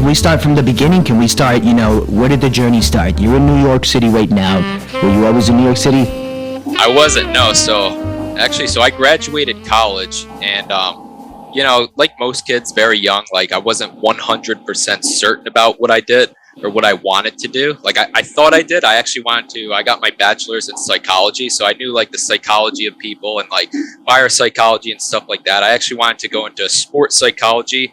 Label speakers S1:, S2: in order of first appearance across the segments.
S1: we start from the beginning? Can we start, where did the journey start? You're in New York City right now. Were you always in New York City?
S2: I wasn't, no. So I graduated college and, like most kids, very young, like I wasn't 100% certain about what I did or what I wanted to do. Like I thought I did. I got my bachelor's in psychology. So I knew like the psychology of people and like parapsychology and stuff like that. I actually wanted to go into sports psychology,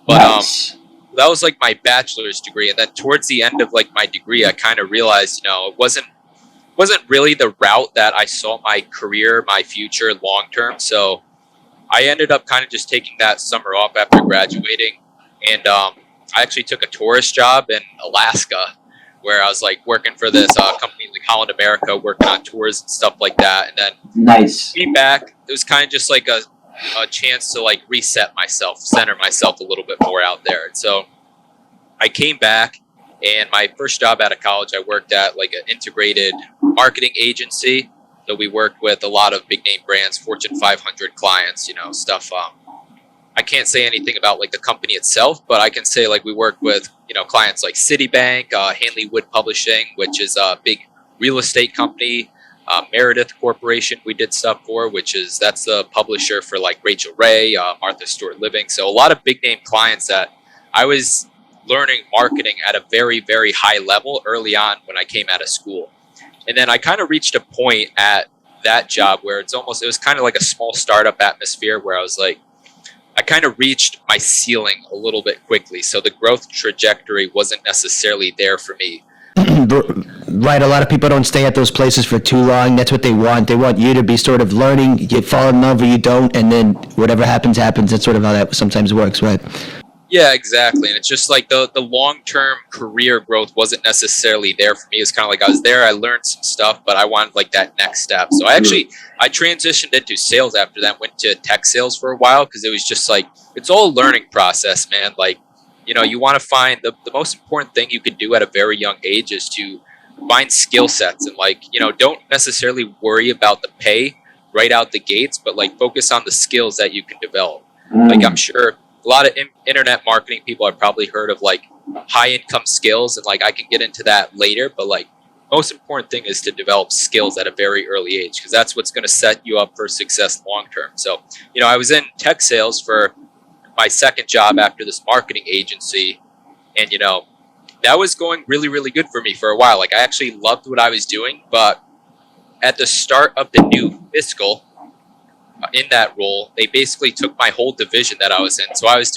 S2: but,
S3: Nice.
S2: that was like my bachelor's degree. And then towards the end of like my degree, I kind of realized, it wasn't really the route that I saw my career, my future long term. So I ended up kind of just taking that summer off after graduating. And I actually took a tourist job in Alaska where I was like working for this company like Holland America, working on tours and stuff like that. And then
S3: Nice.
S2: came back. It was kind of just like a chance to like reset myself, center myself a little bit more out there. And so I came back. And my first job out of college, I worked at like an integrated marketing agency. So we worked with a lot of big name brands, Fortune 500 clients, stuff. I can't say anything about like the company itself, but I can say like we worked with, clients like Citibank, Hanley Wood Publishing, which is a big real estate company, Meredith Corporation we did stuff for, that's the publisher for like Rachel Ray, Martha Stewart Living. So a lot of big name clients that I was learning marketing at a very, very high level early on when I came out of school. And then I kind of reached a point at that job where it was kind of like a small startup atmosphere where I was like, I kind of reached my ceiling a little bit quickly. So the growth trajectory wasn't necessarily there for me.
S1: Right, a lot of people don't stay at those places for too long. That's what they want. They want you to be sort of learning, you fall in love or you don't, and then whatever happens. That's sort of how that sometimes works, right?
S2: Yeah, exactly. And it's just like the long-term career growth wasn't necessarily there for me. It's kind of like I was there, I learned some stuff, but I wanted like that next step. So I transitioned into sales after that, went to tech sales for a while because it was just like, it's all a learning process, man. Like, you want to find the most important thing you could do at a very young age is to find skill sets and like, don't necessarily worry about the pay right out the gates, but like focus on the skills that you can develop. Like I'm sure a lot of internet marketing people have probably heard of like high income skills, and like I can get into that later, but like most important thing is to develop skills at a very early age because that's what's going to set you up for success long term. So, I was in tech sales for my second job after this marketing agency, and that was going really, really good for me for a while. Like I actually loved what I was doing, but at the start of the new fiscal, in that role, they basically took my whole division that I was in. So I was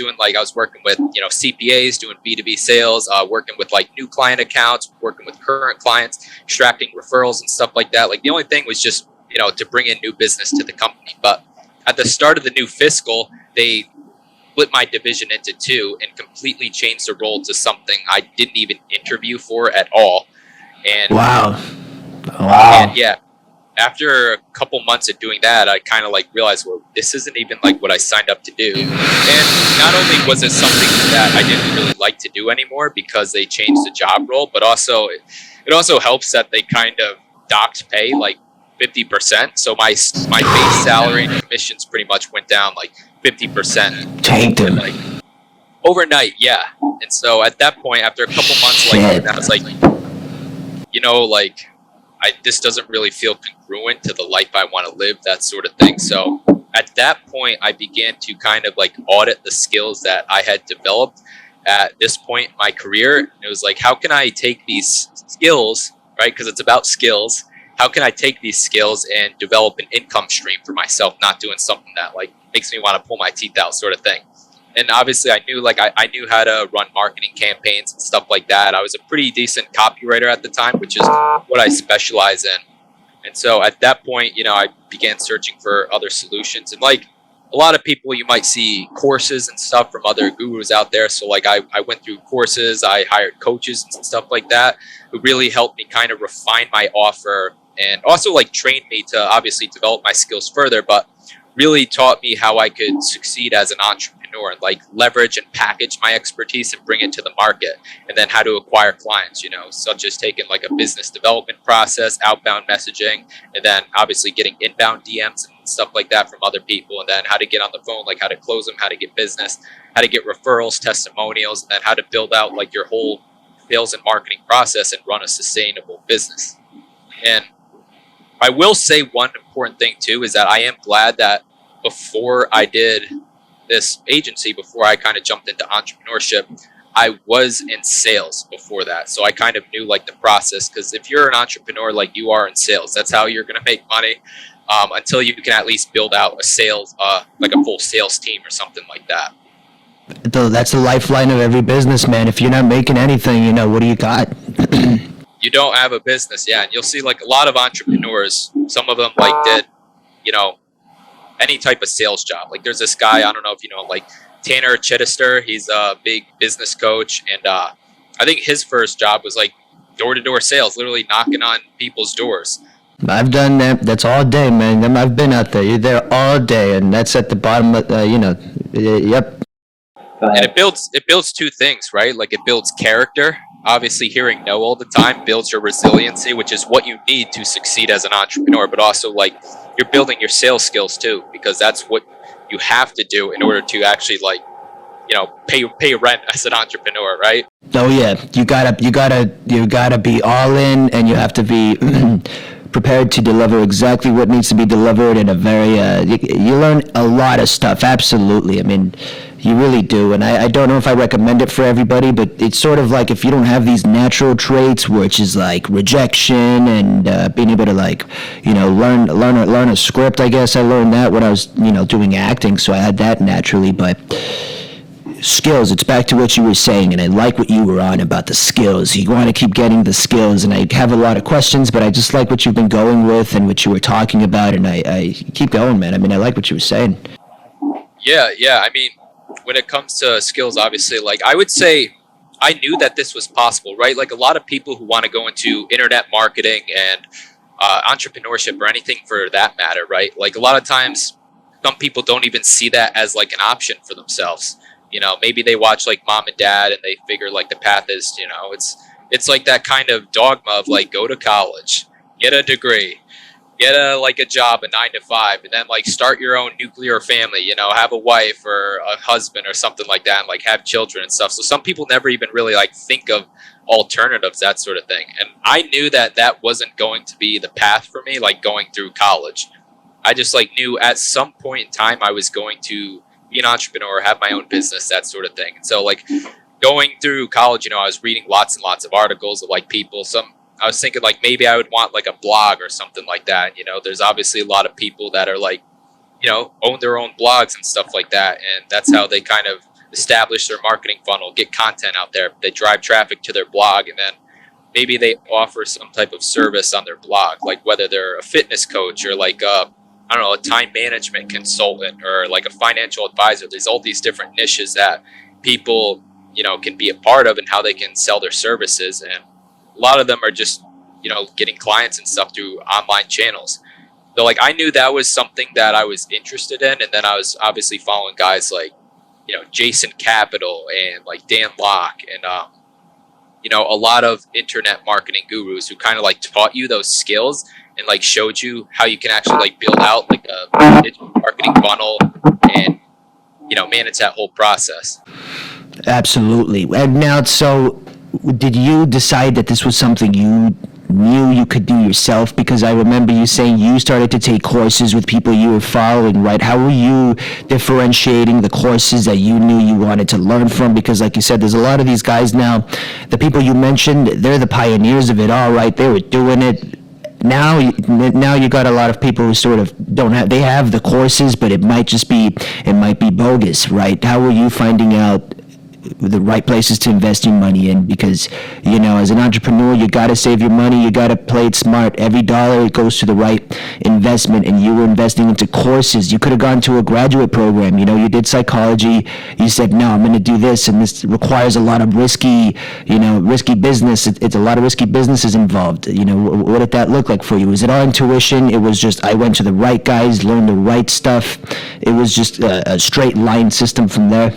S2: working with, CPAs, doing B2B sales, working with like new client accounts, working with current clients, extracting referrals and stuff like that. Like the only thing was just, to bring in new business to the company. But at the start of the new fiscal, they split my division into two and completely changed the role to something I didn't even interview for at all. And
S1: Wow.
S2: and yeah, after a couple months of doing that, I kind of like realized, well, this isn't even like what I signed up to do. And not only was it something that I didn't really like to do anymore because they changed the job role, but also it also helps that they kind of docked pay like 50%. So my base salary and commissions pretty much went down like 50%.
S1: Tanked him.
S2: Like overnight, yeah. And so at that point, after a couple months, like I was like, this doesn't really feel congruent to the life I want to live, that sort of thing. So at that point, I began to kind of like audit the skills that I had developed at this point in my career. It was like, how can I take these skills, right? Because it's about skills. How can I take these skills and develop an income stream for myself, not doing something that like makes me want to pull my teeth out sort of thing. And obviously I knew how to run marketing campaigns and stuff like that. I was a pretty decent copywriter at the time, which is what I specialize in. And so at that point, I began searching for other solutions. And like a lot of people, you might see courses and stuff from other gurus out there. So like I went through courses, I hired coaches and stuff like that who really helped me kind of refine my offer and also like trained me to obviously develop my skills further, but really taught me how I could succeed as an entrepreneur entrepreneur and like leverage and package my expertise and bring it to the market, and then how to acquire clients, such as taking like a business development process, outbound messaging, and then obviously getting inbound DMs and stuff like that from other people, and then how to get on the phone, like how to close them, how to get business, how to get referrals, testimonials, and then how to build out like your whole sales and marketing process and run a sustainable business. And I will say one important thing too is that I am glad that before I did this agency, before I kind of jumped into entrepreneurship, I was in sales before that. So I kind of knew like the process, because if you're an entrepreneur like you are in sales, that's how you're going to make money until you can at least build out a sales, like a full sales team or something like that.
S1: That's the lifeline of every businessman. If you're not making anything, what do you got?
S2: You don't have a business, yeah. And you'll see like a lot of entrepreneurs, some of them like did, any type of sales job. Like there's this guy, I don't know if you know, like Tanner Chittister. He's a big business coach, and I think his first job was like door-to-door sales, literally knocking on people's doors.
S1: I've done that. That's all day, man. I've been out there. You're there all day, and that's at the bottom of, yep.
S2: And it builds two things, right? Like it builds character. Obviously, hearing no all the time builds your resiliency, which is what you need to succeed as an entrepreneur. But also, like, you're building your sales skills too, because that's what you have to do in order to actually, like, pay rent as an entrepreneur, right?
S1: Oh yeah, you gotta be all in, and you have to be prepared to deliver exactly what needs to be delivered in a very. You learn a lot of stuff. Absolutely, I mean. You really do, and I don't know if I recommend it for everybody, but it's sort of like if you don't have these natural traits, which is like rejection and being able to like, learn a script. I guess I learned that when I was, doing acting, so I had that naturally. But skills, it's back to what you were saying, and I like what you were on about the skills. You want to keep getting the skills, and I have a lot of questions, but I just like what you've been going with and what you were talking about, and I keep going, man. I mean, I like what you were saying.
S2: Yeah. I mean, when it comes to skills, obviously, like I would say I knew that this was possible, right? Like a lot of people who want to go into internet marketing and entrepreneurship or anything for that matter, right? Like a lot of times some people don't even see that as like an option for themselves. Maybe they watch like mom and dad and they figure like the path is, it's like that kind of dogma of like go to college, get a degree, get a job, a 9 to 5, and then like start your own nuclear family, have a wife or a husband or something like that, and like have children and stuff. So some people never even really like think of alternatives, that sort of thing. And I knew that that wasn't going to be the path for me, like going through college. I just like knew at some point in time I was going to be an entrepreneur, have my own business, that sort of thing. And so like going through college, I was reading lots and lots of articles of like people, I was thinking like maybe I would want like a blog or something like that. There's obviously a lot of people that are like, own their own blogs and stuff like that. And that's how they kind of establish their marketing funnel, get content out there. They drive traffic to their blog, and then maybe they offer some type of service on their blog, like whether they're a fitness coach or like a time management consultant or like a financial advisor. There's all these different niches that people, can be a part of and how they can sell their services. And a lot of them are just, getting clients and stuff through online channels. So like I knew that was something that I was interested in. And then I was obviously following guys like, Jason Capital and like Dan Locke and, a lot of internet marketing gurus who kind of like taught you those skills and like showed you how you can actually like build out like a digital marketing funnel and, manage that whole process.
S1: Absolutely. And now, so did you decide that this was something you knew you could do yourself? Because I remember you saying you started to take courses with people you were following, right? How were you differentiating the courses that you knew you wanted to learn from? Because like you said, there's a lot of these guys now, the people you mentioned, they're the pioneers of it all, right? They were doing it. Now you got a lot of people who sort of they have the courses, but it might be bogus, right? How were you finding out the right places to invest your money in, because, as an entrepreneur, you got to save your money. You got to play it smart. Every dollar, it goes to the right investment, and you were investing into courses. You could have gone to a graduate program. You did psychology. You said, no, I'm going to do this, and this requires a lot of risky business. It's a lot of risky businesses involved. What did that look like for you? Was it all intuition? It was just, I went to the right guys, learned the right stuff. It was just a straight line system from there.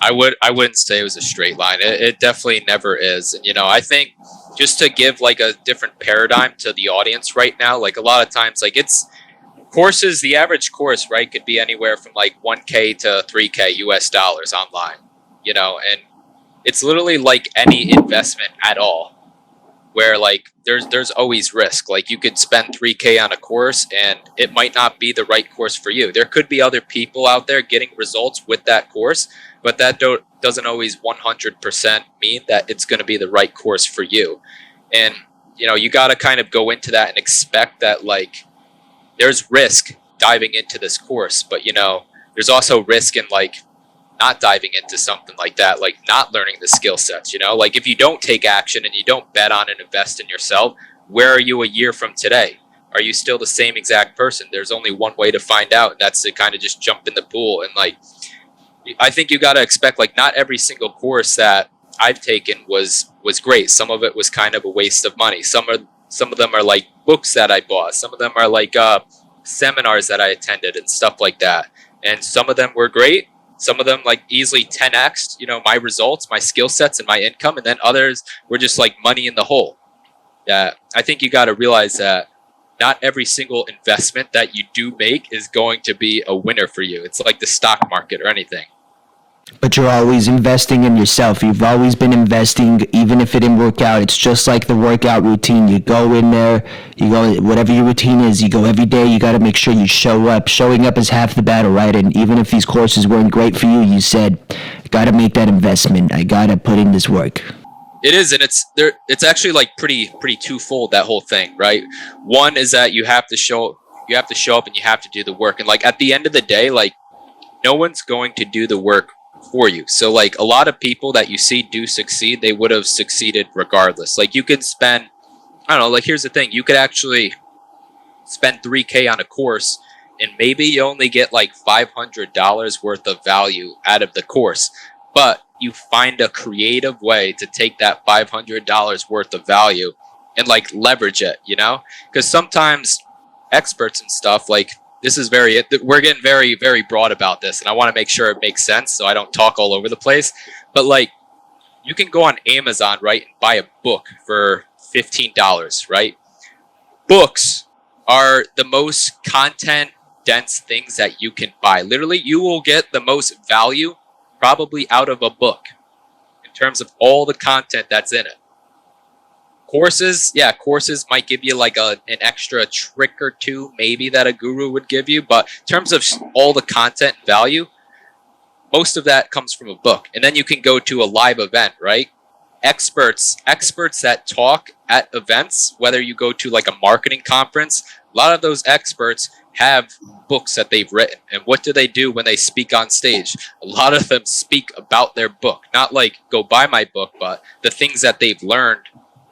S2: I wouldn't say it was a straight line. It definitely never is. And I think just to give like a different paradigm to the audience right now, like a lot of times, like it's courses, the average course, right, could be anywhere from like 1K to 3K US dollars online, and it's literally like any investment at all, where like there's always risk. Like you could spend 3K on a course and it might not be the right course for you. There could be other people out there getting results with that course, but that doesn't always 100% mean that it's going to be the right course for you. And you got to kind of go into that and expect that like there's risk diving into this course, but there's also risk in like not diving into something like that, like not learning the skill sets. Like if you don't take action and you don't bet on and invest in yourself, where are you a year from today? Are you still the same exact person? There's only one way to find out, and that's to kind of just jump in the pool. And like I think you got to expect like not every single course that I've taken was great. Some of it was kind of a waste of money. Some of them are like books that I bought. Some of them are like seminars that I attended and stuff like that. And some of them were great. Some of them like easily 10x'd, my results, my skill sets, and my income. And then others were just like money in the hole. Yeah, I think you got to realize that not every single investment that you do make is going to be a winner for you. It's like the stock market or anything.
S1: But you're always investing in yourself. You've always been investing, even if it didn't work out. It's just like the workout routine. You go in there, you go, whatever your routine is, you go every day. You got to make sure you show up. Showing up is half the battle, right? And even if these courses weren't great for you, you said, got to make that investment. I got to put in this work.
S2: It is, and it's actually like pretty twofold, that whole thing, right? One is that you have to show up and you have to do the work. And like at the end of the day, like no one's going to do the work for you. So like a lot of people that you see do succeed, they would have succeeded regardless. Like you could spend, I don't know, like here's the thing, you could actually spend 3K on a course and maybe you only get like $500 worth of value out of the course, but you find a creative way to take that $500 worth of value and like leverage it, because sometimes experts and stuff, like we're getting very, very broad about this, and I want to make sure it makes sense so I don't talk all over the place. But like, you can go on Amazon, right, and buy a book for $15, right? Books are the most content dense things that you can buy. Literally, you will get the most value probably out of a book in terms of all the content that's in it. Courses might give you like an extra trick or two maybe that a guru would give you, but in terms of all the content value, most of that comes from a book. And then you can go to a live event, right? Experts that talk at events, whether you go to like a marketing conference, a lot of those experts have books that they've written. And what do they do when they speak on stage? A lot of them speak about their book, not like go buy my book, but the things that they've learned.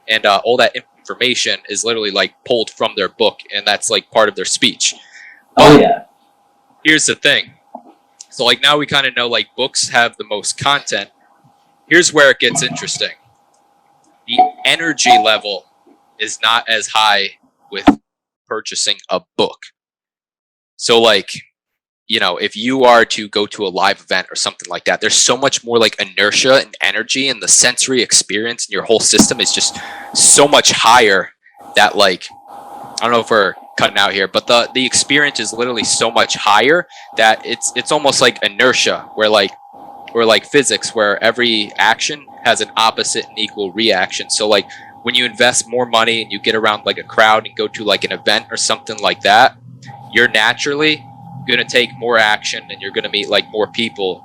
S2: And all that information is literally like pulled from their book, and that's like part of their speech.
S3: Oh yeah.
S2: Here's the thing. So like now we kind of know like books have the most content. Here's where it gets interesting. The energy level is not as high with purchasing a book. So like, if you are to go to a live event or something like that, there's so much more like inertia and energy, and the sensory experience in your whole system is just so much higher that like, I don't know if we're cutting out here, but the experience is literally so much higher that it's almost like inertia, where like physics, where every action has an opposite and equal reaction. So like when you invest more money and you get around like a crowd and go to like an event or something like that, you're naturally going to take more action and you're going to meet like more people.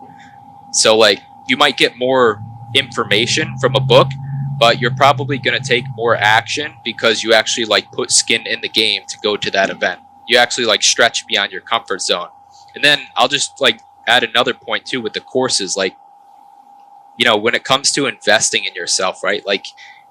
S2: So like you might get more information from a book, but you're probably going to take more action because you actually like put skin in the game to go to that event. You actually like stretch beyond your comfort zone. And then I'll just like add another point too with the courses. Like when it comes to investing in yourself, right? Like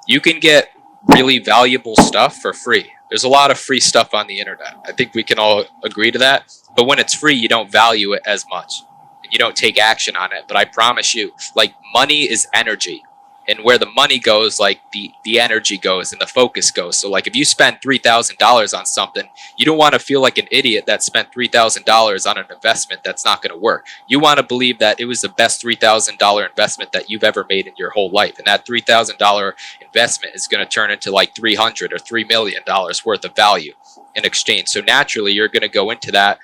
S2: you can get really valuable stuff for free. There's a lot of free stuff on the internet. I think we can all agree to that. But when it's free, you don't value it as much and you don't take action on it. But I promise you, like money is energy. And where the money goes, like the energy goes and the focus goes. So like if you spend $3,000 on something, you don't want to feel like an idiot that spent $3,000 on an investment that's not going to work. You want to believe that it was the best $3,000 investment that you've ever made in your whole life. And that $3,000 investment is going to turn into like $300 or $3 million worth of value in exchange. So naturally, you're going to go into that,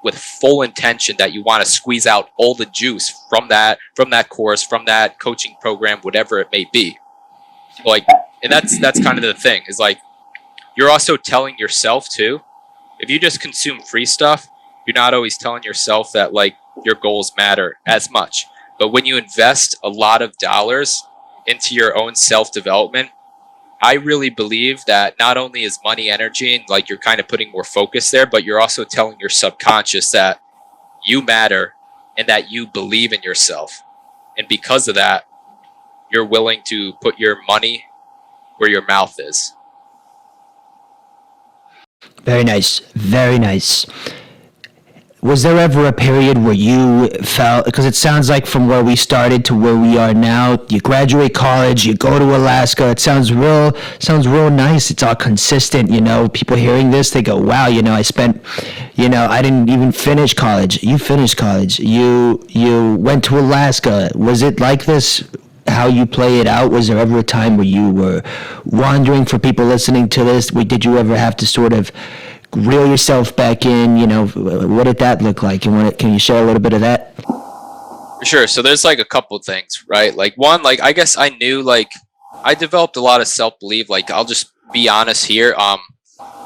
S2: with full intention that you want to squeeze out all the juice from that course, from that coaching program, whatever it may be. Like, and that's kind of the thing is like you're also telling yourself too. If you just consume free stuff, you're not always telling yourself that like your goals matter as much. But when you invest a lot of dollars into your own self development, I really believe that not only is money energy and like you're kind of putting more focus there, but you're also telling your subconscious that you matter and that you believe in yourself. And because of that, you're willing to put your money where your mouth is.
S1: Very nice. Very nice. Was there ever a period where you felt, because it sounds like from where we started to where we are now, you graduate college, you go to Alaska, it sounds real nice. It's all consistent, people hearing this, they go, wow, I didn't even finish college. You finished college. You went to Alaska. Was it like this? How you play it out? Was there ever a time where you were wandering? For people listening to this, did you ever have to sort of reel yourself back in? What did that look like? And can you share a little bit of that?
S2: For sure. So there's like a couple things, right? Like one, like I guess I knew like I developed a lot of self belief. Like I'll just be honest here.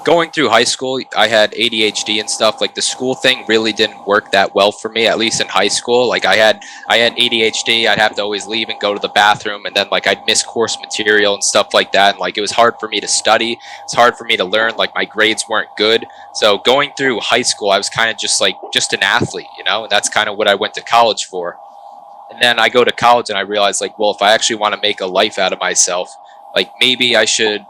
S2: Going through high school, I had ADHD and stuff. Like the school thing really didn't work that well for me, at least in high school. Like I had ADHD. I'd have to always leave and go to the bathroom, and then like I'd miss course material and stuff like that. And like it was hard for me to study. It's hard for me to learn. Like my grades weren't good. So going through high school, I was kind of just an athlete, and that's kind of what I went to college for. And then I go to college and I realize like, well, if I actually want to make a life out of myself, like maybe I should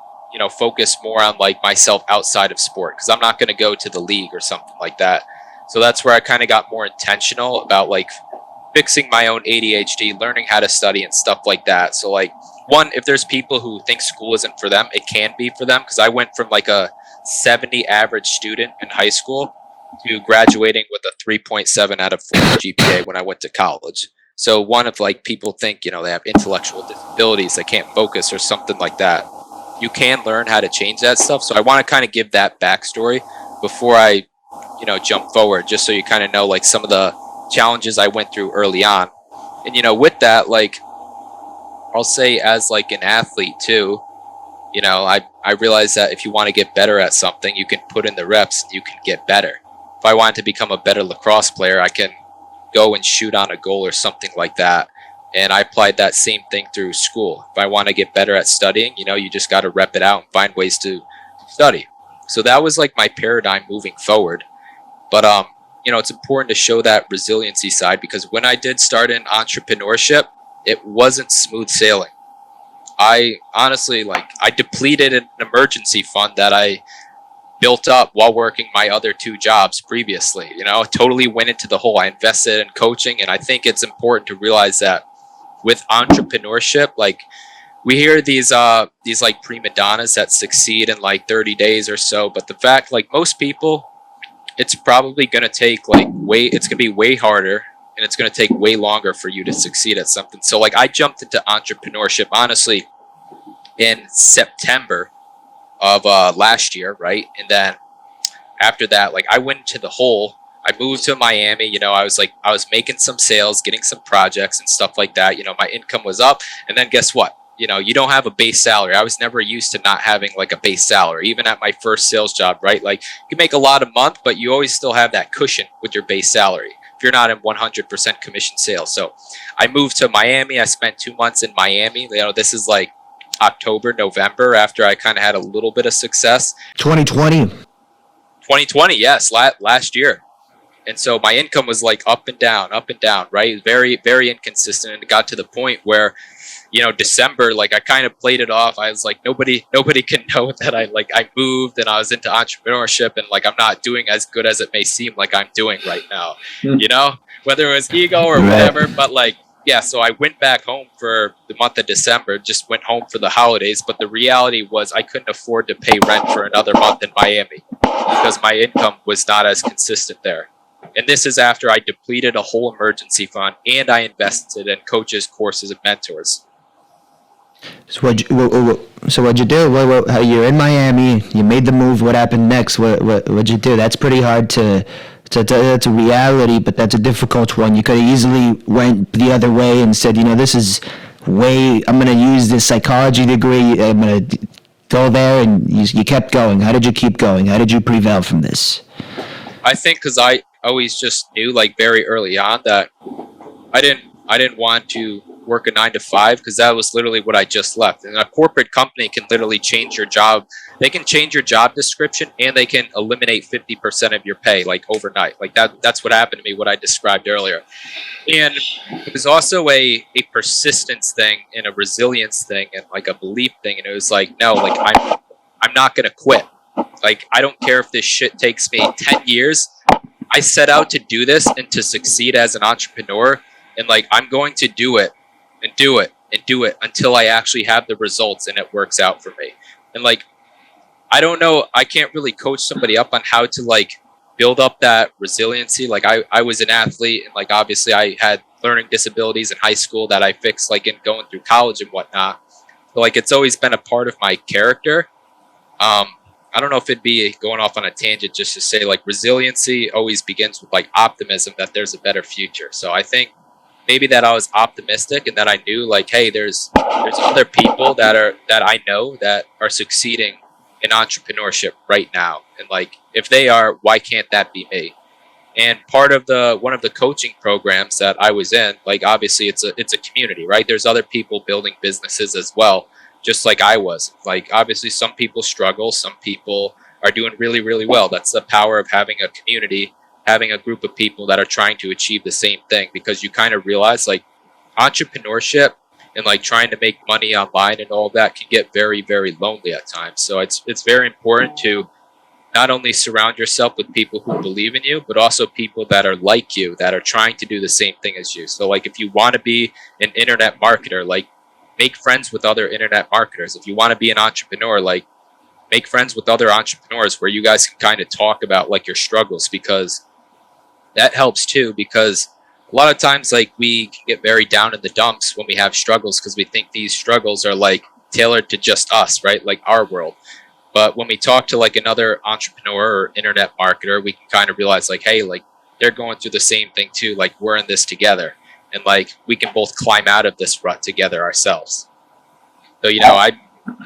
S2: focus more on like myself outside of sport, because I'm not going to go to the league or something like that. So that's where I kind of got more intentional about like fixing my own ADHD, learning how to study and stuff like that. So like one, if there's people who think school isn't for them, it can be for them, because I went from like a 70 average student in high school to graduating with a 3.7 out of 4 GPA when I went to college. So one, of like people think, they have intellectual disabilities, they can't focus or something like that, you can learn how to change that stuff. So I want to kind of give that backstory before I, jump forward, just so you kind of know like some of the challenges I went through early on. And, with that, like, I'll say as like an athlete too, I realized that if you want to get better at something, you can put in the reps and you can get better. If I wanted to become a better lacrosse player, I can go and shoot on a goal or something like that. And I applied that same thing through school. If I want to get better at studying, you just got to rep it out and find ways to study. So that was like my paradigm moving forward. But, it's important to show that resiliency side, because when I did start in entrepreneurship, it wasn't smooth sailing. I honestly, I depleted an emergency fund that I built up while working my other two jobs previously. Totally went into the hole. I invested in coaching, and I think it's important to realize that with entrepreneurship, like we hear these like prima donnas that succeed in like 30 days or so, but the fact, like most people, it's probably going to take it's going to be way harder, and it's going to take way longer for you to succeed at something. So like I jumped into entrepreneurship honestly in September of last year, right? And then after that, like I went into the hole. I moved to Miami. I was making some sales, getting some projects and stuff like that. My income was up. And then guess what? You don't have a base salary. I was never used to not having like a base salary, even at my first sales job, right? Like you make a lot a month, but you always still have that cushion with your base salary if you're not in 100% commission sales. So I moved to Miami. I spent 2 months in Miami. This is like October, November, after I kind of had a little bit of success.
S1: 2020.
S2: 2020, yes, last year. And so my income was like up and down, right? Very, very inconsistent. And it got to the point where, December, like I kind of played it off. I was like, nobody can know that I moved and I was into entrepreneurship, and like I'm not doing as good as it may seem like I'm doing right now, whether it was ego or
S1: Right.
S2: whatever. But like, yeah, so I went back home for the month of December, just went home for the holidays. But the reality was I couldn't afford to pay rent for another month in Miami because my income was not as consistent there. And this is after I depleted a whole emergency fund and I invested in coaches, courses, and mentors.
S1: So what'd you do? How you're in Miami? You made the move. What happened next? What'd you do? That's pretty hard to. That's a reality, but that's a difficult one. You could have easily went the other way and said, this is way. I'm gonna use this psychology degree. I'm gonna go there, and you kept going. How did you keep going? How did you prevail from this?
S2: I think because I always just knew like very early on that I didn't want to work a 9 to 5 because that was literally what I just left. And a corporate company can literally change your job. They can change your job description and they can eliminate 50% of your pay like overnight. Like that's what happened to me, what I described earlier. And it was also a persistence thing and a resilience thing and like a belief thing. And it was like, no, like I'm not gonna quit. Like I don't care if this shit takes me 10 years. I set out to do this and to succeed as an entrepreneur, and like I'm going to do it and do it and do it until I actually have the results and it works out for me. And like I don't know, I can't really coach somebody up on how to like build up that resiliency. Like I was an athlete, and like obviously I had learning disabilities in high school that I fixed like in going through college and whatnot. But like it's always been a part of my character. I don't know if it'd be going off on a tangent just to say like resiliency always begins with like optimism that there's a better future. So I think maybe that I was optimistic and that I knew like, hey, there's other people that I know that are succeeding in entrepreneurship right now. And like if they are, why can't that be me? And part of one of the coaching programs that I was in, like obviously it's a community, right? There's other people building businesses as well, just like I was. Like obviously some people struggle, some people are doing really, really well. That's the power of having a community, having a group of people that are trying to achieve the same thing, because you kind of realize like entrepreneurship and like trying to make money online and all that can get very, very lonely at times. So it's very important to not only surround yourself with people who believe in you, but also people that are like you, that are trying to do the same thing as you. So like if you want to be an internet marketer, like make friends with other internet marketers. If you want to be an entrepreneur, like make friends with other entrepreneurs where you guys can kind of talk about like your struggles, because that helps too. Because a lot of times like we can get very down in the dumps when we have struggles because we think these struggles are like tailored to just us, right? Like our world. But when we talk to like another entrepreneur or internet marketer, we can kind of realize like, hey, like they're going through the same thing too. Like we're in this together, and like we can both climb out of this rut together ourselves. So, I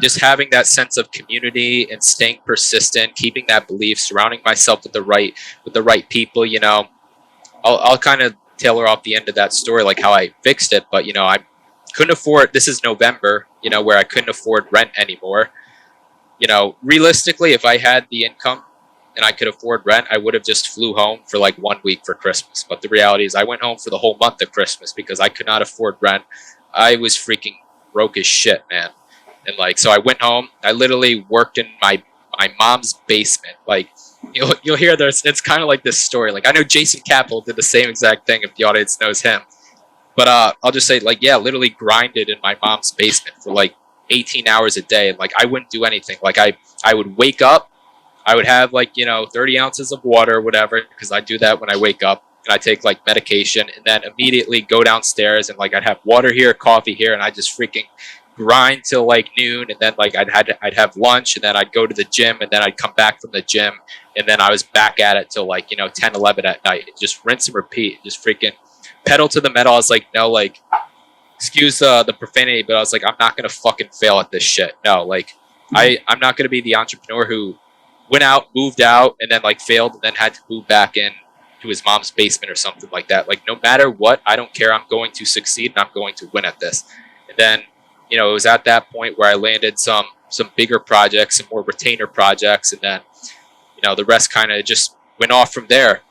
S2: just having that sense of community and staying persistent, keeping that belief, surrounding myself with the right people, I'll kind of tailor off the end of that story, like how I fixed it. But, I couldn't afford, this is November, where I couldn't afford rent anymore. Realistically, if I had the income and I could afford rent, I would have just flew home for like 1 week for Christmas. But the reality is I went home for the whole month of Christmas because I could not afford rent. I was freaking broke as shit, man. And like, so I went home. I literally worked in my mom's basement. Like, you'll hear this. It's kind of like this story. Like, I know Jason Capital did the same exact thing if the audience knows him. But I'll just say, like, yeah, literally grinded in my mom's basement for like 18 hours a day. And like, I wouldn't do anything. Like, I would wake up. I would have like, 30 ounces of water or whatever, because I do that when I wake up. And I take like medication, and then immediately go downstairs and like I'd have water here, coffee here, and I just freaking grind till like noon. And then like I'd have lunch, and then I'd go to the gym, and then I'd come back from the gym, and then I was back at it till like 10, 11 at night. Just rinse and repeat, just freaking pedal to the metal. I was like, no, like, excuse the profanity, but I was like, I'm not gonna fucking fail at this shit. No, like I'm not gonna be the entrepreneur who went out, moved out, and then like failed, and then had to move back in to his mom's basement or something like that. Like, no matter what, I don't care. I'm going to succeed, and I'm going to win at this. And then, it was at that point where I landed some bigger projects, some more retainer projects, and then, the rest kind of just went off from there.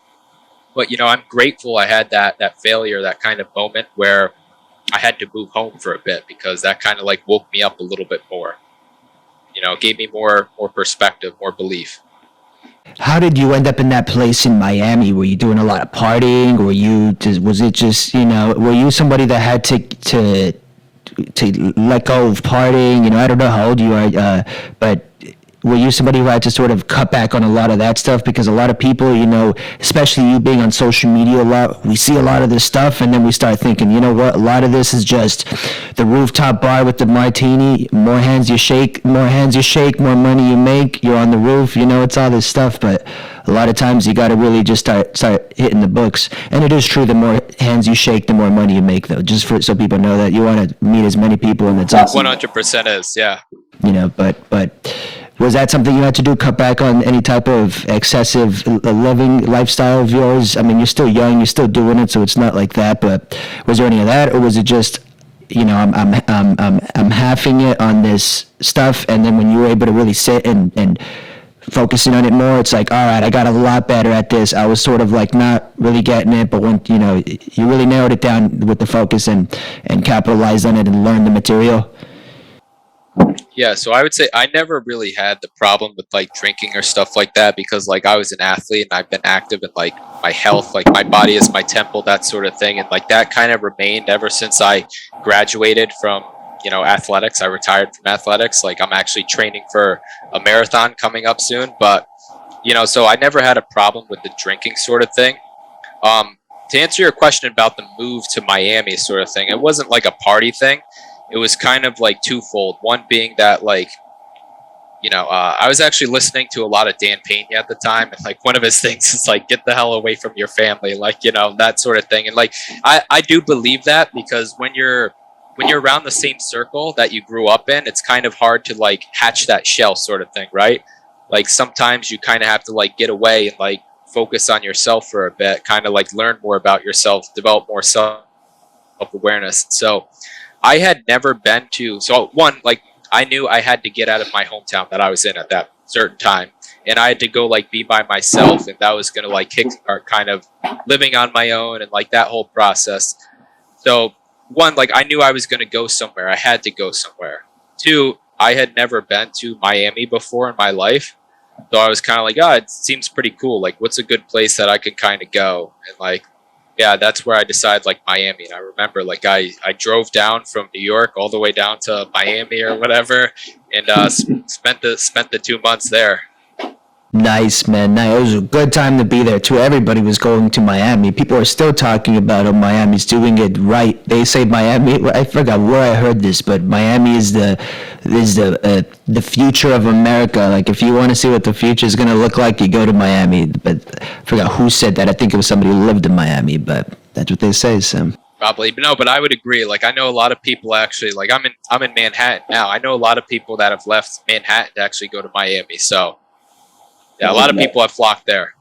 S2: But I'm grateful I had that failure, that kind of moment where I had to move home for a bit, because that kind of like woke me up a little bit more. Gave me more perspective, more belief.
S1: How did you end up in that place in Miami? Were you doing a lot of partying? Was it just, were you somebody that had to let go of partying? I don't know how old you are, but were you somebody who had to sort of cut back on a lot of that stuff? Because a lot of people, especially you being on social media a lot, we see a lot of this stuff, and then we start thinking, you know what, a lot of this is just the rooftop bar with the martini. More hands you shake, more money you make. You're on the roof, it's all this stuff, but a lot of times you got to really just start hitting the books. And it is true, the more hands you shake, the more money you make, though. Just so people know that you want to meet as many people, and it's awesome.
S2: 100% is, yeah.
S1: But was that something you had to do, cut back on any type of excessive living lifestyle of yours? I mean, you're still young, you're still doing it, so it's not like that, but was there any of that, or was it just, I'm halving it on this stuff, and then when you were able to really sit and focusing on it more, it's like, all right, I got a lot better at this. I was sort of like not really getting it, but when, you really narrowed it down with the focus and capitalized on it and learned the material?
S2: Yeah, so I would say I never really had the problem with like drinking or stuff like that, because like I was an athlete and I've been active in like my health, like my body is my temple, that sort of thing. And like that kind of remained ever since I graduated from, athletics. I retired from athletics. Like I'm actually training for a marathon coming up soon. But, so I never had a problem with the drinking sort of thing. To answer your question about the move to Miami sort of thing, it wasn't like a party thing. It was kind of like twofold. One being that like, I was actually listening to a lot of Dan Pena at the time, and like one of his things is like, get the hell away from your family, like, that sort of thing. And like, I do believe that, because when you're around the same circle that you grew up in, it's kind of hard to like hatch that shell sort of thing, right? Like sometimes you kind of have to like get away and like focus on yourself for a bit, kind of like learn more about yourself, develop more self-awareness. So I had never been to, so one, like I knew I had to get out of my hometown that I was in at that certain time, and I had to go like be by myself, and that was going to like kickstart kind of living on my own and like that whole process. So one, like I knew I was going to go somewhere. I had to go somewhere. Two, I had never been to Miami before in my life. So I was kind of like, oh, it seems pretty cool. Like, what's a good place that I could kind of go? And like, yeah, that's where I decided like Miami. And I remember like I drove down from New York all the way down to Miami or whatever, and spent the 2 months there.
S1: Nice, man. Nice. It was a good time to be there too. Everybody was going to Miami. People are still talking about, oh, Miami's doing it right. They say Miami. I forgot where I heard this, but Miami is the future of America. Like if you want to see what the future is going to look like, you go to Miami. But I forgot who said that. I think it was somebody who lived in Miami. But that's what they say. So.
S2: Probably, but no. But I would agree. Like I know a lot of people actually. Like I'm in Manhattan now. I know a lot of people that have left Manhattan to actually go to Miami. So. Yeah, a lot of people have flocked there.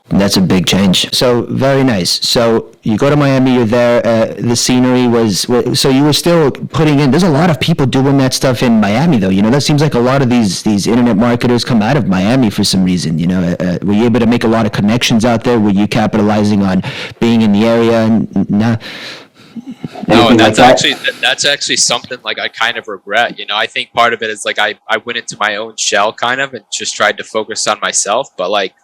S1: That's a big change. So very nice. So you go to Miami, you're there. The scenery was so you were still putting in. There's a lot of people doing that stuff in Miami, though. That seems like a lot of these internet marketers come out of Miami for some reason. Were you able to make a lot of connections out there? Were you capitalizing on being in the area? And nah.
S2: No, and that's actually something like I kind of regret. I think part of it is like I went into my own shell kind of and just tried to focus on myself. But like,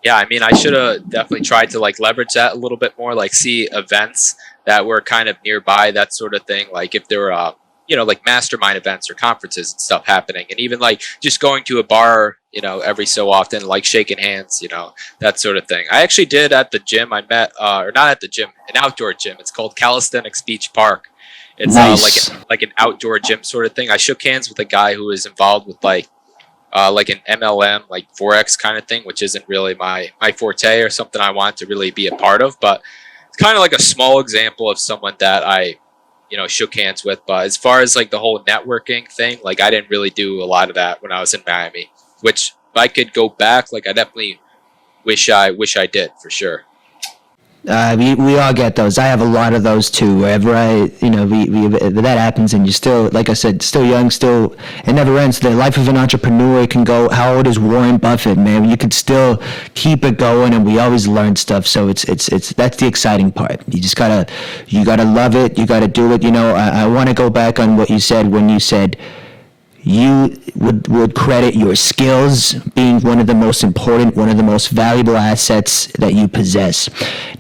S2: yeah, I mean, I should have definitely tried to like leverage that a little bit more, like see events that were kind of nearby, that sort of thing. Like if there were, like mastermind events or conferences and stuff happening, and even like just going to a bar, every so often, like shaking hands, that sort of thing. I actually did at the gym. I met, or not at the gym, an outdoor gym. It's called Calisthenics Beach Park. It's
S1: nice.
S2: Like an outdoor gym sort of thing. I shook hands with a guy who was involved with like an MLM, like Forex kind of thing, which isn't really my forte or something I want to really be a part of. But it's kind of like a small example of someone that I, shook hands with. But as far as like the whole networking thing, like I didn't really do a lot of that when I was in Miami, which if I could go back, like I definitely wish I did for sure.
S1: We all get those. I have a lot of those too. Wherever that happens, and you're still, like I said, still young, still, it never ends. The life of an entrepreneur can go. How old is Warren Buffett, man? You could still keep it going, and we always learn stuff. So it's that's the exciting part. You gotta love it. You gotta do it. I want to go back on what you said when you said you would credit your skills being one of the most important, one of the most valuable assets that you possess.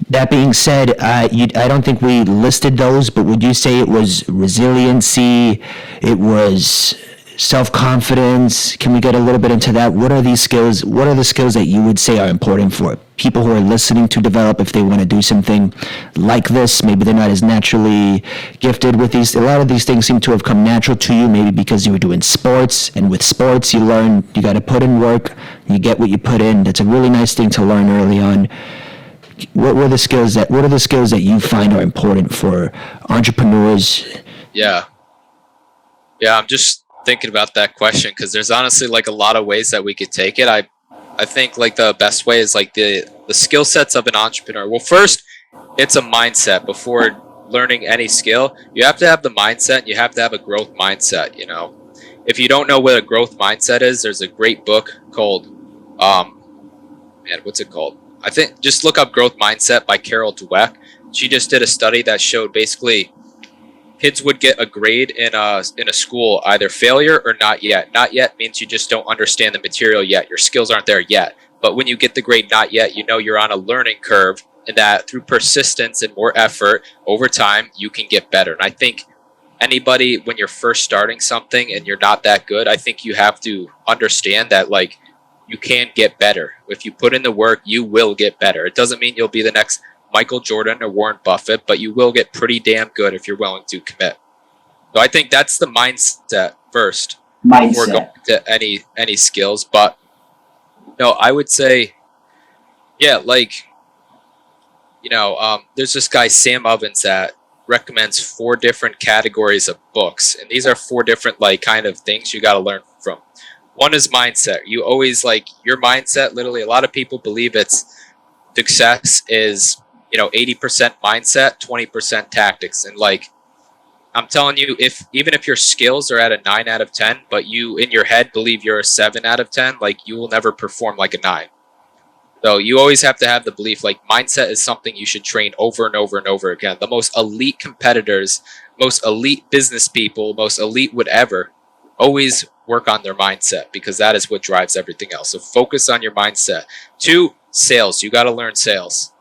S1: That being said, I don't think we listed those, but would you say it was resiliency, it was self-confidence? Can we get a little bit into that? What are these skills? What are the skills that you would say are important for people who are listening to develop if they want to do something like this? Maybe they're not as naturally gifted with these. A lot of these things seem to have come natural to you, maybe because you were doing sports, and with sports you learn you got to put in work, you get what you put in. That's a really nice thing to learn early on. What are the skills that you find are important for entrepreneurs?
S2: Yeah. Yeah, I'm just thinking about that question because there's honestly like a lot of ways that we could take it. I think like the best way is like the skill sets of an entrepreneur. Well, first, it's a mindset before learning any skill. You have to have the mindset, and you have to have a growth mindset, If you don't know what a growth mindset is, there's a great book called what's it called? I think just look up Growth Mindset by Carol Dweck. She just did a study that showed basically kids would get a grade in a school, either failure or not yet. Not yet means you just don't understand the material yet. Your skills aren't there yet. But when you get the grade not yet, you're on a learning curve, and that through persistence and more effort over time, you can get better. And I think anybody, when you're first starting something and you're not that good, I think you have to understand that like you can get better. If you put in the work, you will get better. It doesn't mean you'll be the next Michael Jordan or Warren Buffett, but you will get pretty damn good if you're willing to commit. So I think that's the mindset first before going to any skills. But no, I would say, yeah, like there's this guy Sam Ovens that recommends 4 different categories of books, and these are 4 different like kind of things you got to learn from. One is mindset. You always like your mindset. Literally, a lot of people believe it's success is 80% mindset, 20% tactics, and like I'm telling you, even if your skills are at a 9 out of 10, but you in your head believe you're a 7 out of 10, like you will never perform like a 9. So you always have to have the belief, like mindset is something you should train over and over and over again. The most elite competitors, most elite business people, most elite whatever, always work on their mindset because that is what drives everything else. So focus on your mindset. 2, sales. You got to learn sales.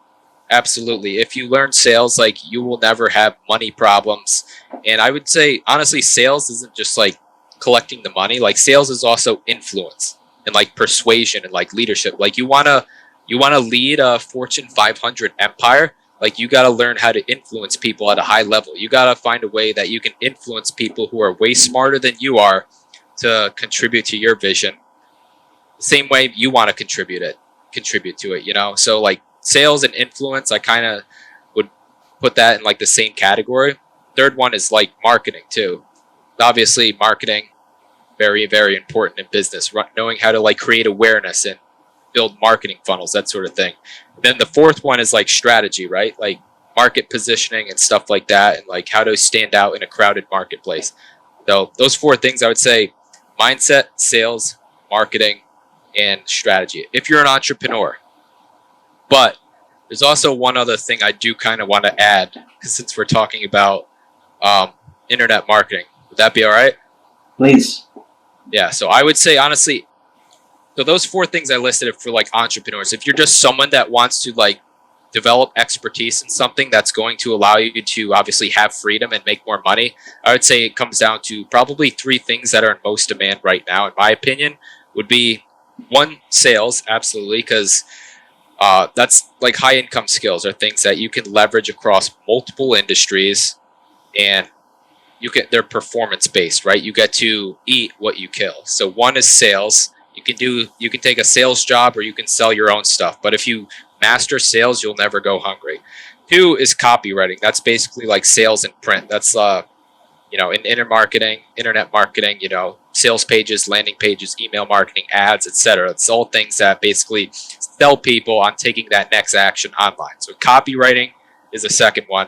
S2: Absolutely. If you learn sales, like you will never have money problems. And I would say, honestly, sales isn't just like collecting the money. Like sales is also influence and like persuasion and like leadership. Like you want to lead a Fortune 500 empire. Like you got to learn how to influence people at a high level. You got to find a way that you can influence people who are way smarter than you are to contribute to your vision. The same way you want to contribute to it, So like sales and influence, I kind of would put that in like the same category. Third one is like marketing too. Obviously marketing, very, very important in business, knowing how to like create awareness and build marketing funnels, that sort of thing. And then the fourth one is like strategy, right? Like market positioning and stuff like that, and like how to stand out in a crowded marketplace. So those 4 things I would say: mindset, sales, marketing, and strategy if you're an entrepreneur. But there's also one other thing I do kind of want to add, because since we're talking about internet marketing, would that be all right?
S3: Please.
S2: Yeah, so I would say honestly, so those 4 things I listed for like entrepreneurs. If you're just someone that wants to like develop expertise in something that's going to allow you to obviously have freedom and make more money, I would say it comes down to probably 3 things that are in most demand right now, in my opinion, would be 1, sales, absolutely, because that's like high income skills are things that you can leverage across multiple industries, and they're performance based, right? You get to eat what you kill. So 1 is sales. You can take a sales job or you can sell your own stuff. But if you master sales, you'll never go hungry. 2 is copywriting. That's basically like sales in print. That's in internet marketing, sales pages, landing pages, email marketing, ads, etc. It's all things that basically sell people on taking that next action online. So copywriting is the second one.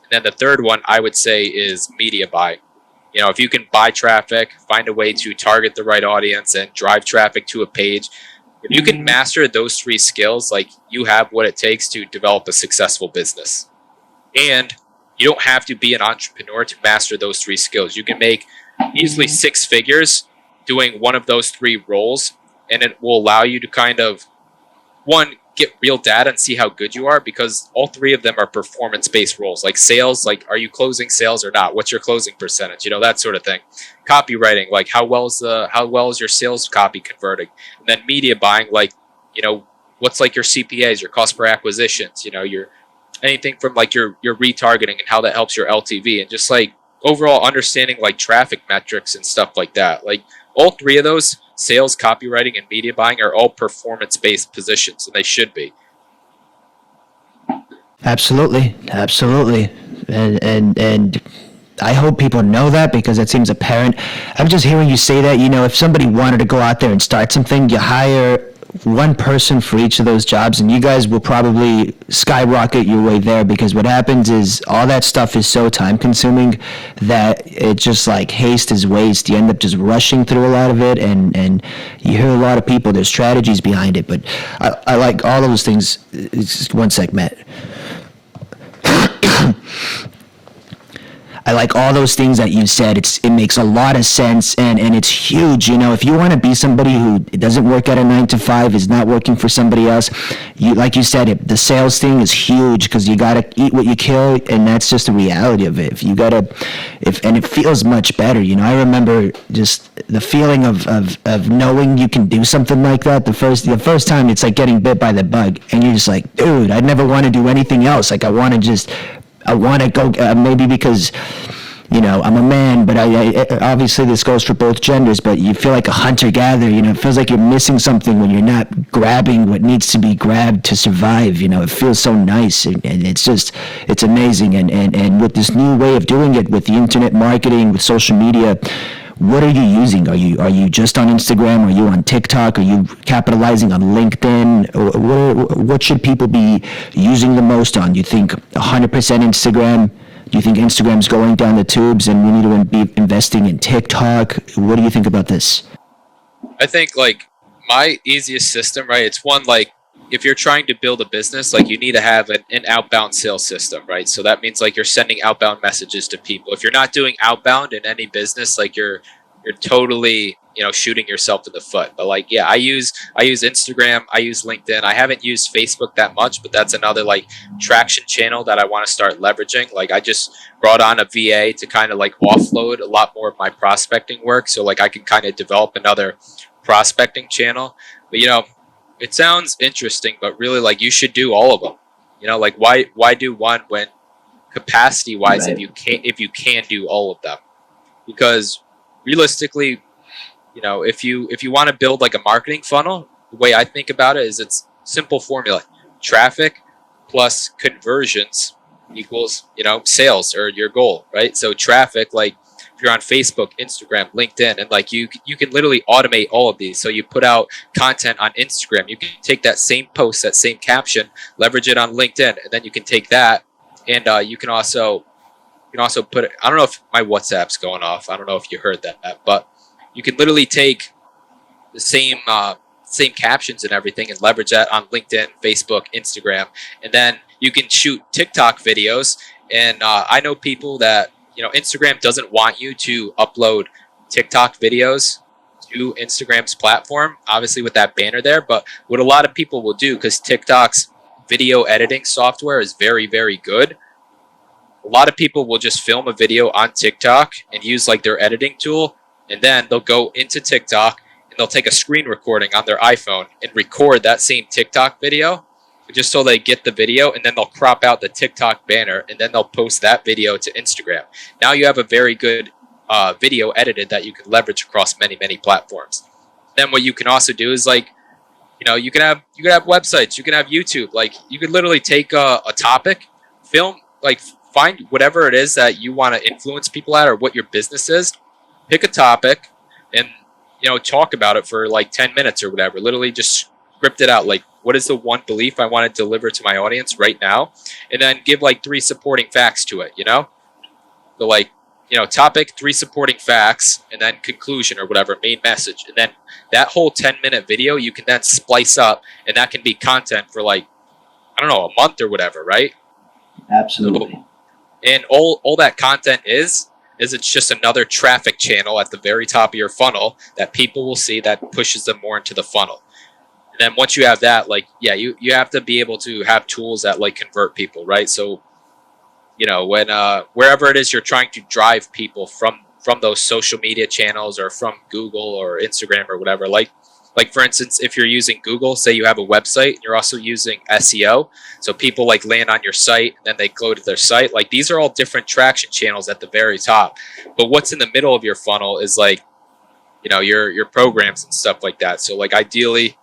S2: And then the third one I would say is media buy. If you can buy traffic, find a way to target the right audience and drive traffic to a page, if you can master those three skills, like you have what it takes to develop a successful business. And you don't have to be an entrepreneur to master those three skills. You can make easily six figures doing one of those three roles, and it will allow you to kind of, one, get real data and see how good you are, because all three of them are performance-based roles. Like sales, like are you closing sales or not? What's your closing percentage? That sort of thing. Copywriting, like how well is your sales copy converting? And then media buying, like what's like your CPAs, your cost per acquisitions, your anything from like your retargeting and how that helps your LTV, and just like overall understanding like traffic metrics and stuff like that. Like all three of those, sales, copywriting, and media buying, are all performance-based positions, and they should be.
S1: Absolutely, absolutely, and I hope people know that, because it seems apparent. I'm just hearing you say that. If somebody wanted to go out there and start something, you hire one person for each of those jobs, and you guys will probably skyrocket your way there, because what happens is all that stuff is so time consuming that it's just like haste is waste. You end up just rushing through a lot of it, and you hear a lot of people, there's strategies behind it, but I like all those things. Just one sec, Matt. I like all those things that you said. It makes a lot of sense, and it's huge. If you want to be somebody who doesn't work at a 9 to 5, is not working for somebody else, like you said, the sales thing is huge, because you got to eat what you kill, and that's just the reality of it. And it feels much better. I remember just the feeling of knowing you can do something like that. The first time, it's like getting bit by the bug, and you're just like, dude, I'd never want to do anything else. Like I want to go, maybe because, I'm a man, but I obviously this goes for both genders, but you feel like a hunter-gatherer, it feels like you're missing something when you're not grabbing what needs to be grabbed to survive, it feels so nice, and it's amazing, and with this new way of doing it, with the internet marketing, with social media, what are you using? Are you just on Instagram? Are you on TikTok? Are you capitalizing on LinkedIn? What should people be using the most on? Do you think 100% Instagram? Do you think Instagram's going down the tubes and we need to be investing in TikTok? What do you think about this?
S2: I think like my easiest system, right? It's one, like if you're trying to build a business, like you need to have an outbound sales system, right? So that means like you're sending outbound messages to people. If you're not doing outbound in any business, like you're totally, shooting yourself in the foot. But like, yeah, I use Instagram, I use LinkedIn. I haven't used Facebook that much, but that's another like traction channel that I want to start leveraging. Like I just brought on a VA to kind of like offload a lot more of my prospecting work. So like I can kind of develop another prospecting channel. But it sounds interesting, but really like you should do all of them. Like why do one when capacity wise,
S1: Right.
S2: if you can do all of them? Because realistically, if you want to build like a marketing funnel, the way I think about it is it's simple formula. Traffic plus conversions equals, sales, or your goal, right? So traffic, like if you're on Facebook, Instagram, LinkedIn, and like you can literally automate all of these. So you put out content on Instagram, you can take that same post, that same caption, leverage it on LinkedIn, and then you can take that, and you can also put it. I don't know if my WhatsApp's going off. I don't know if you heard that, but you can literally take the same captions and everything and leverage that on LinkedIn, Facebook, Instagram, and then you can shoot TikTok videos. And I know people that Instagram doesn't want you to upload TikTok videos to Instagram's platform, obviously with that banner there. But what a lot of people will do, because TikTok's video editing software is very, very good, a lot of people will just film a video on TikTok and use like their editing tool, and then they'll go into TikTok and they'll take a screen recording on their iPhone and record that same TikTok video just so they get the video, and then they'll crop out the TikTok banner, and then they'll post that video to Instagram. Now you have a very good video edited that you can leverage across many, many platforms. Then what you can also do is like, you can have websites, you can have YouTube. Like you could literally take a topic, film find whatever it is that you want to influence people at, or what your business is. Pick a topic and, talk about it for like 10 minutes or whatever. Literally just script it out. Like, what is the one belief I want to deliver to my audience right now? And then give like 3 supporting facts to it, So like, topic, 3 supporting facts, and then conclusion or whatever, main message. And then that whole 10-minute video, you can then splice up, and that can be content for like, I don't know, a month or whatever, right?
S1: Absolutely.
S2: So, and all that content is it's just another traffic channel at the very top of your funnel that people will see, that pushes them more into the funnel. And then once you have that, like, yeah, you have to be able to have tools that like convert people, right? So, when wherever it is you're trying to drive people from those social media channels, or from Google or Instagram or whatever, like for instance, if you're using Google, say you have a website and you're also using SEO, so people like land on your site and then they go to their site, like these are all different traction channels at the very top. But what's in the middle of your funnel is like, your programs and stuff like that. So like ideally,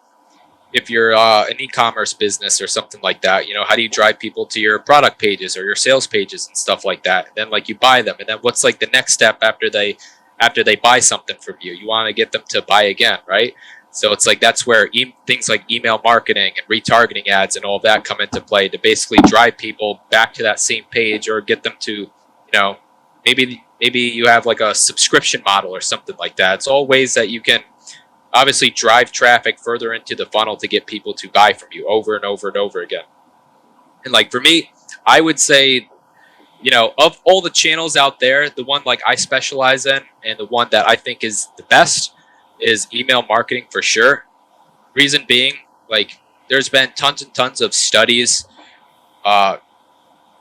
S2: if you're an e-commerce business or something like that, how do you drive people to your product pages or your sales pages and stuff like that? And then like you buy them, and then what's like the next step after they buy something from you? You want to get them to buy again, right? So it's like that's where things like email marketing and retargeting ads and all of that come into play, to basically drive people back to that same page, or get them to, maybe you have like a subscription model or something like that. It's all ways that you can obviously drive traffic further into the funnel to get people to buy from you over and over and over again. And like for me, I would say, of all the channels out there, the one like I specialize in, and the one that I think is the best, is email marketing for sure. Reason being, like, there's been tons and tons of studies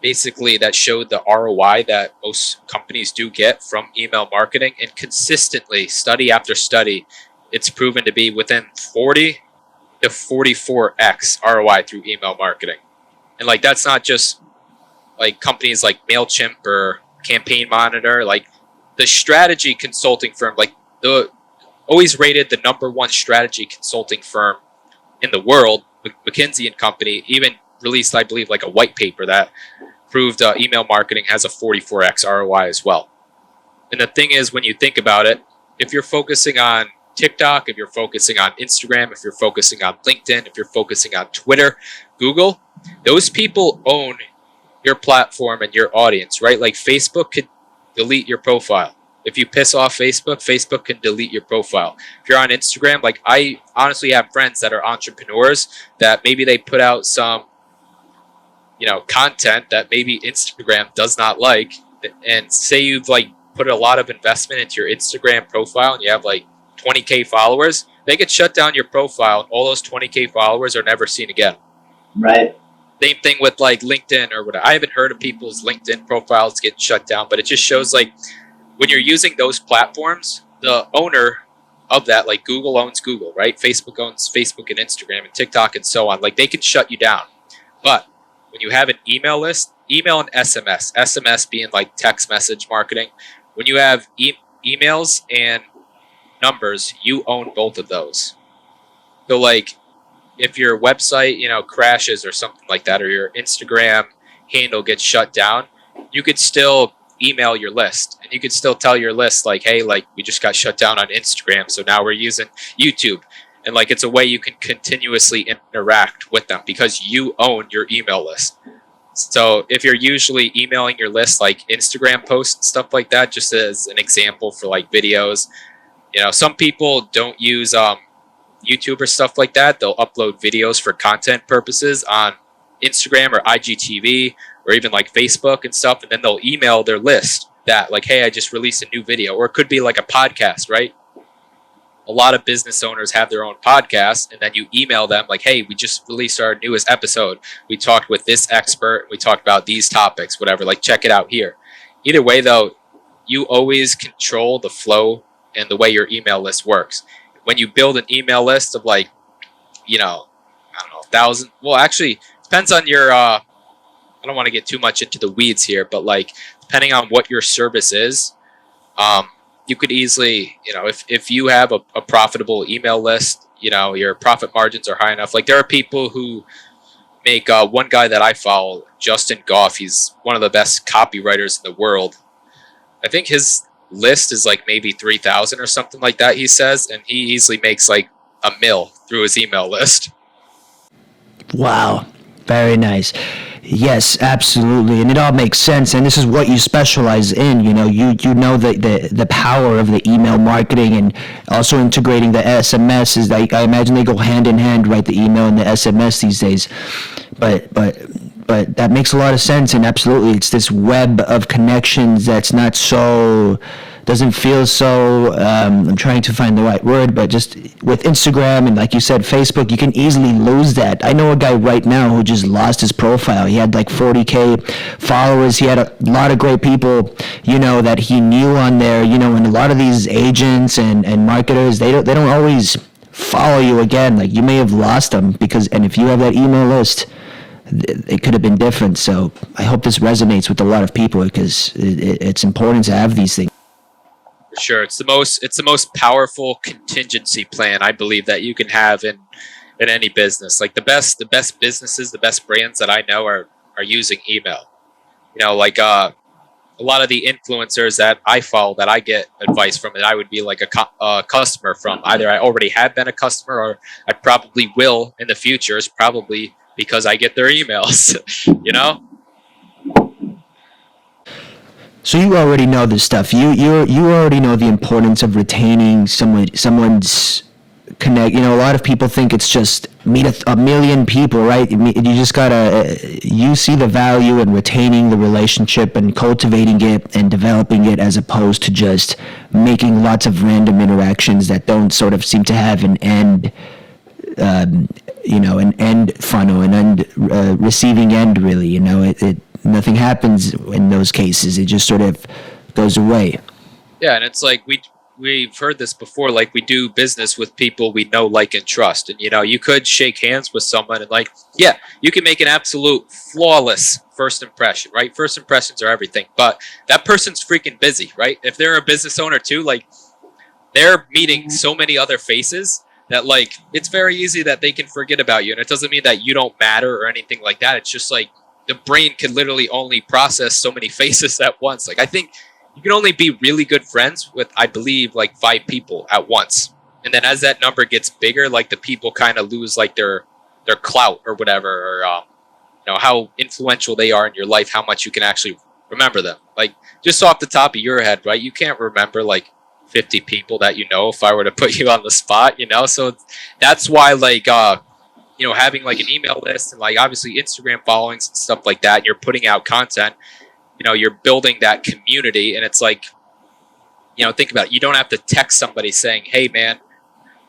S2: basically that showed the ROI that most companies do get from email marketing, and consistently, study after study, it's proven to be within 40 to 44x ROI through email marketing. And like that's not just like companies like MailChimp or Campaign Monitor, like the strategy consulting firm, like the always rated the #1 strategy consulting firm in the world, McKinsey and Company, even released, I believe, like a white paper that proved email marketing has a 44x ROI as well. And the thing is, when you think about it, if you're focusing on TikTok, if you're focusing on Instagram, if you're focusing on LinkedIn, if you're focusing on Twitter, Google, those people own your platform and your audience, right? Like Facebook could delete your profile. If you piss off Facebook, Facebook can delete your profile. If you're on Instagram, like I honestly have friends that are entrepreneurs that maybe they put out some, content that maybe Instagram does not like, and say you've like put a lot of investment into your Instagram profile and you have like 20K followers, they could shut down your profile, and all those 20K followers are never seen again.
S1: Right.
S2: Same thing with like LinkedIn or whatever. I haven't heard of people's LinkedIn profiles getting shut down, but it just shows like when you're using those platforms, the owner of that, like Google owns Google, right? Facebook owns Facebook and Instagram and TikTok and so on. Like they can shut you down. But when you have an email list, email and SMS being like text message marketing, when you have emails and numbers, you own both of those. So like if your website, crashes or something like that, or your Instagram handle gets shut down, you could still email your list, and you could still tell your list like, hey, like we just got shut down on Instagram, so now we're using YouTube. And like it's a way you can continuously interact with them because you own your email list. So if you're usually emailing your list like Instagram posts and stuff like that, just as an example for like videos, some people don't use YouTube or stuff like that. They'll upload videos for content purposes on Instagram or IGTV or even like Facebook and stuff, and then they'll email their list that like, hey, I just released a new video. Or it could be like a podcast, right? A lot of business owners have their own podcasts, and then you email them like, hey, we just released our newest episode. We talked with this expert. We talked about these topics, whatever, like check it out here. Either way though, you always control the flow and the way your email list works. When you build an email list of like, I don't know, 1,000, well, actually, it depends on your, I don't want to get too much into the weeds here, but like, depending on what your service is, you could easily, if you have a profitable email list, your profit margins are high enough. Like there are people who make one guy that I follow, Justin Goff. He's one of the best copywriters in the world. I think his list is like maybe 3,000 or something like that, he says, and he easily makes like a mil through his email list.
S1: Wow, very nice. Yes, absolutely, and it all makes sense. And this is what you specialize in. You know the power of the email marketing, and also integrating the SMS is like, I imagine they go hand in hand, right? The email and the SMS these days. But that makes a lot of sense, and absolutely, it's this web of connections that's not so, doesn't feel so, I'm trying to find the right word, but just with Instagram and, like you said, Facebook, you can easily lose that. I know a guy right now who just lost his profile. He had like 40K followers. He had a lot of great people, that he knew on there, and a lot of these agents and marketers, they don't always follow you again. Like, you may have lost them and if you have that email list, it could have been different. So I hope this resonates with a lot of people, because it's important to have these things.
S2: For sure, it's the most powerful contingency plan I believe that you can have in any business. Like the best businesses, the best brands that I know are using email. Like a lot of the influencers that I follow, that I get advice from, and I would be like a customer from. Either I already have been a customer, or I probably will in the future. Is probably because I get their emails.
S1: So you already know this stuff. You already know the importance of retaining someone's connect. A lot of people think it's just meet a million people, right? You just gotta, you see the value in retaining the relationship and cultivating it and developing it, as opposed to just making lots of random interactions that don't sort of seem to have an end, an end funnel, an end receiving end, really. Nothing happens in those cases. It just sort of goes away.
S2: Yeah, and it's like we've heard this before. Like, we do business with people we know, like, and trust. And you could shake hands with someone, and you can make an absolute flawless first impression, right? First impressions are everything. But that person's freaking busy, right? If they're a business owner too, like, they're meeting so many other faces that, like, it's very easy that they can forget about you. And it doesn't mean that you don't matter or anything like that. It's just like the brain can literally only process so many faces at once. Like, I think you can only be really good friends with, I believe, like 5 people at once. And then as that number gets bigger, like, the people kind of lose like their clout or whatever, or how influential they are in your life, how much you can actually remember them. Like, just off the top of your head, right? You can't remember like 50 people that if I were to put you on the spot, So that's why, like, having like an email list, and like obviously Instagram followings and stuff like that, and you're putting out content, you're building that community. And it's like, think about it. You don't have to text somebody saying, hey man,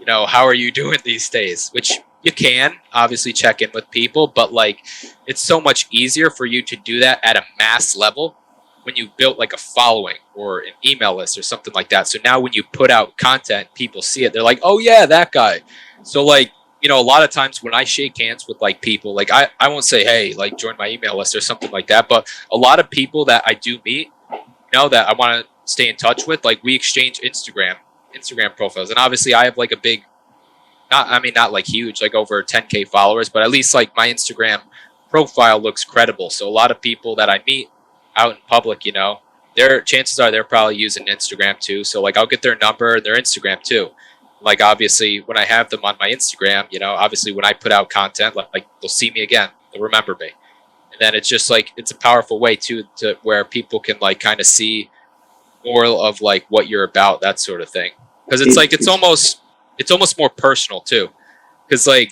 S2: how are you doing these days? Which you can obviously check in with people, but like, it's so much easier for you to do that at a mass level when you built like a following or an email list or something like that. So now when you put out content, people see it. They're like, oh yeah, that guy. So like, a lot of times when I shake hands with like people, like I won't say, hey, like join my email list or something like that. But a lot of people that I do meet, that I want to stay in touch with, like we exchange Instagram profiles. And obviously I have like a big, not like huge, like over 10K followers, but at least like my Instagram profile looks credible. So a lot of people that I meet out in public, their chances are they're probably using Instagram too. So like I'll get their number and their Instagram too. Like obviously when I have them on my Instagram, obviously when I put out content, like they'll see me again, they'll remember me. And then it's just like, it's a powerful way too, to where people can like kind of see more of like what you're about, that sort of thing. Cause it's like, it's almost more personal too. Cause like,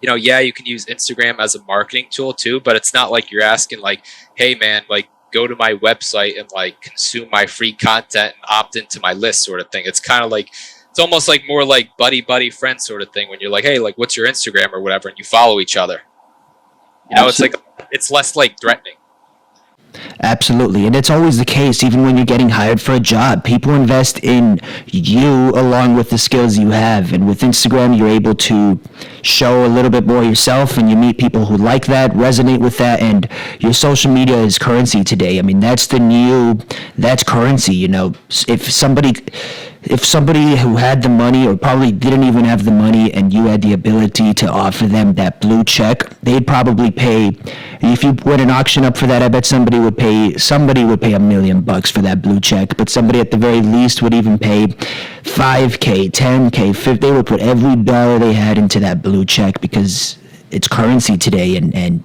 S2: yeah, you can use Instagram as a marketing tool too, but it's not like you're asking like, hey man, like go to my website and like consume my free content and opt into my list sort of thing. It's kind of like, it's almost like more like buddy friend sort of thing when you're like, hey, like what's your Instagram or whatever, and you follow each other. It's like, it's less like threatening.
S1: Absolutely. And it's always the case, even when you're getting hired for a job. People invest in you along with the skills you have. And with Instagram, you're able to show a little bit more yourself, and you meet people who like that, resonate with that. And your social media is currency today. I mean, that's currency. If somebody, if somebody who had the money or probably didn't even have the money and you had the ability to offer them that blue check, they'd probably pay. If you went an auction up for that, I bet somebody would pay $1 million for that blue check, but somebody at the very least would even pay 5K, 10K, 50. They would put every dollar they had into that blue check because it's currency today. And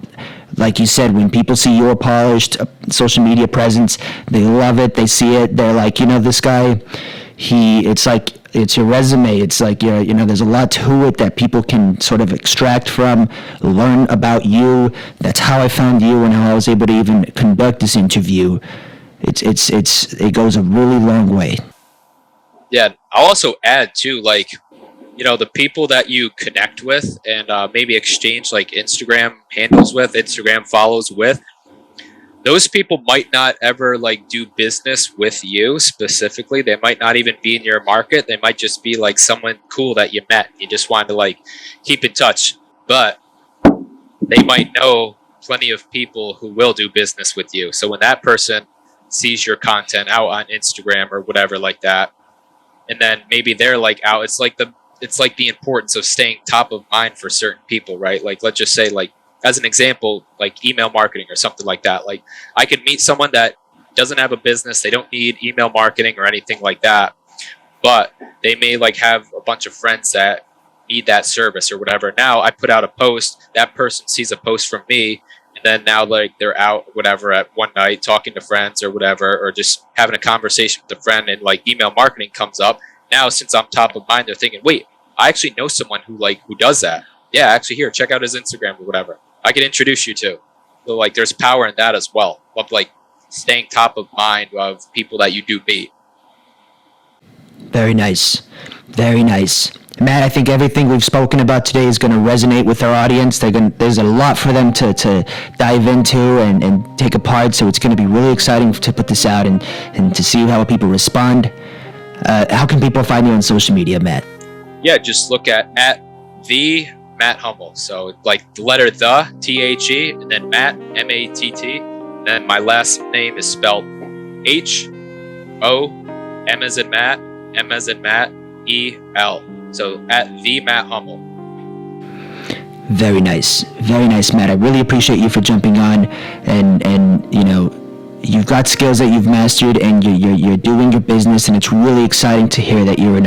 S1: like you said, when people see your polished social media presence, they love it. They see it. They're like, this guy, it's like, it's your resume. It's like, there's a lot to it that people can sort of extract from, learn about you. That's how I found you and how I was able to even conduct this interview. It goes a really long way.
S2: Yeah, I'll also add too, like, the people that you connect with and maybe exchange like Instagram handles with, Instagram follows with, those people might not ever like do business with you specifically. They might not even be in your market. They might just be like someone cool that you met. You just wanted to like keep in touch, but they might know plenty of people who will do business with you. So when that person sees your content out on Instagram or whatever like that, and then maybe they're like out, it's like the importance of staying top of mind for certain people, right? Like, let's just say, like, as an example, like email marketing or something like that. Like, I could meet someone that doesn't have a business, they don't need email marketing or anything like that, but they may like have a bunch of friends that need that service or whatever. Now I put out a post, that person sees a post from me, and then now like they're out whatever at one night talking to friends or whatever, or just having a conversation with a friend, and like email marketing comes up. Now since I'm top of mind, they're thinking, wait, I actually know someone who does that. Yeah, actually, here, check out his Instagram or whatever. I can introduce you to. So like there's power in that as well, of like staying top of mind of people that you do meet.
S1: Very nice. Very nice. Matt, I think everything we've spoken about today is going to resonate with our audience. There's a lot for them to dive into and take apart, so it's going to be really exciting to put this out and to see how people respond. How can people find you on social media, Matt?
S2: Yeah, just look at the Matt Hommel. So like the letter the, THE, and then Matt, MATT. And then my last name is spelled HO, M as in Matt, M as in Matt, EL. So at the Matt Hommel.
S1: Very nice. Very nice, Matt. I really appreciate you for jumping on, and you've got skills that you've mastered, and you're doing your business, and it's really exciting to hear that you're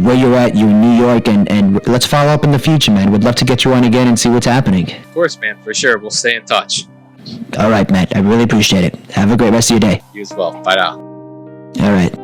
S1: where you're at. You're in New York, and let's follow up in the future, man. We'd love to get you on again and see what's happening.
S2: Of course, man, for sure. We'll stay in touch.
S1: All right, Matt. I really appreciate it. Have a great rest of your day.
S2: You as well. Bye now.
S1: All right.